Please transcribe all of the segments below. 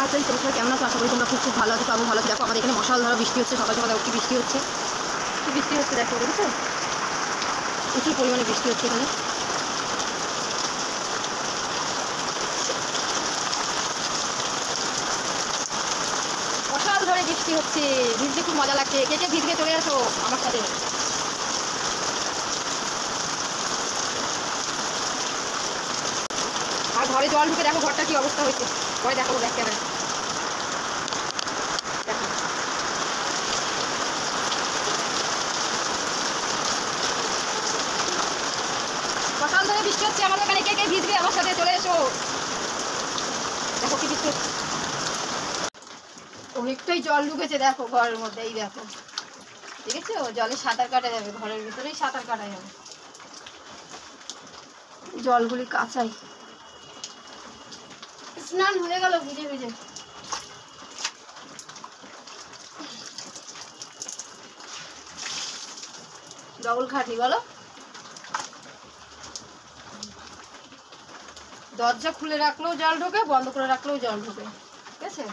আচ্ছা তোমরা কেমন আছো? আশা করি তোমরা খুব খুব ভালো আছো। আমিও ভালো আছি। দেখো আমাদের এখানে মশালধারা বৃষ্টি হচ্ছে, সকাল সকাল একটু বৃষ্টি হচ্ছে, দেখো দেখেছো, প্রচুর পরিমাণে বৃষ্টি হচ্ছে এখানে। মশালধারে বৃষ্টি হচ্ছে, ভিজতে খুব মজা লাগছে। কে কে ভিজতে চলে আসো আমার সাথে। আর ঘরে জল ঢুকে দেখো ঘরটা কি অবস্থা হয়েছে, ঘরে দেখো দেখ ক্যামেরা দেখো। সকাল ধরে বৃষ্টি হচ্ছে আমার এখানে, কে কে ভিজবে আমার সাথে চলে এসো। দেখো কি বৃষ্টি হচ্ছে, অনেকটাই জল ঢুকেছে দেখো ঘরের মধ্যে। এই দেখো দেখেছো, জলে সাঁতার কাটা যাবে, ঘরের ভিতরেই সাঁতার কাটা যাবে। জলগুলি কাঁচাই, স্নান হয়ে গেল ভিজে ভিজে। ডবল খাটি বলো। দরজা খুলে রাখলেও জল ঢোকে, বন্ধ করে রাখলেও জল ঢোকে, ঠিক আছে।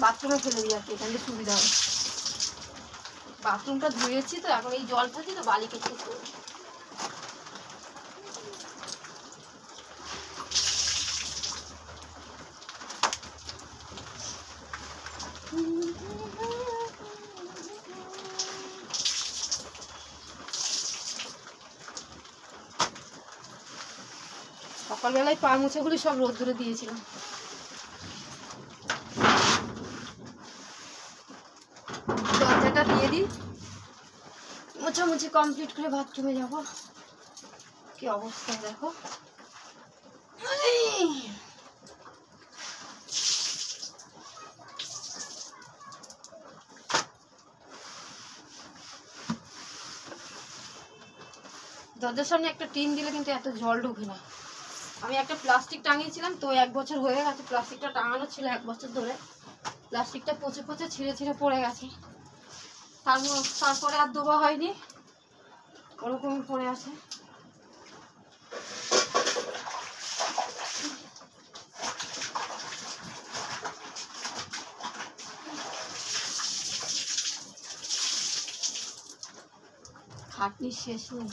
বাথরুমে ফেলে দিই আর কি, এখান থেকে সুবিধা হবে। বাথরুমটা ধুয়েছি তো, এখন এই জল থাকি তো বালি কেটে সকালবেলায় পা মুছেগুলি সব রোদ্দুরে দিয়েছিলাম। দরজাটা দিয়ে দিই, মোছামুছি কমপ্লিট করে বাথরুমে যাব। কি অবস্থা দেখো। দরজার সামনে একটা টিন দিলে কিন্তু এত জল ঢোকে না। আমি একটা প্লাস্টিক টাঙিয়েছিলাম তো, 1 বছর হয়ে গেছে প্লাস্টিকটা টাঙানো ছিল, 1 বছর ধরে। প্লাস্টিকটা পচে পচে ছিঁড়ে ছিঁড়ে পড়ে গেছে, তারপরে আর ধোয়া হয়নি, ওরকমই পড়ে আছে। খাটনি শেষ নেই।